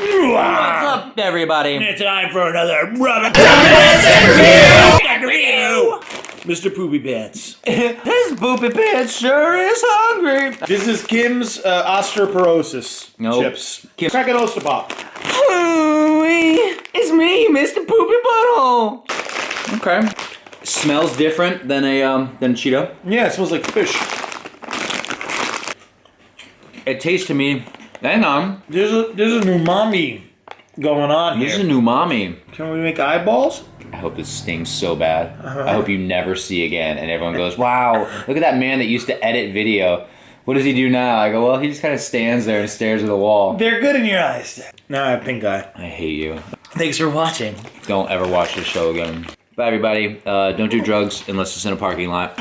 What's up, everybody? It's time for another Rubber Review! Mr. Poopy Pants. This Poopy Pants sure is hungry. This is Kim's osteoporosis Nope. chips. Kim- Crack an Ostapop. It's me, Mr. Poopy Butthole. Okay. Smells different than a Cheeto. Yeah, it smells like fish. It tastes to me. Hang on. There's an umami going on This is here. an umami. Can we make eyeballs? I hope this stings so bad. I hope you never see again, and everyone goes, "Wow, look at that man that used to edit video. What does he do now?" I go, "Well, he just kind of stands there and stares at the wall." They're good in your eyes. Now I have pink eye. I hate you. Thanks for watching. Don't ever watch this show again. Bye, everybody. Don't do drugs unless it's in a parking lot.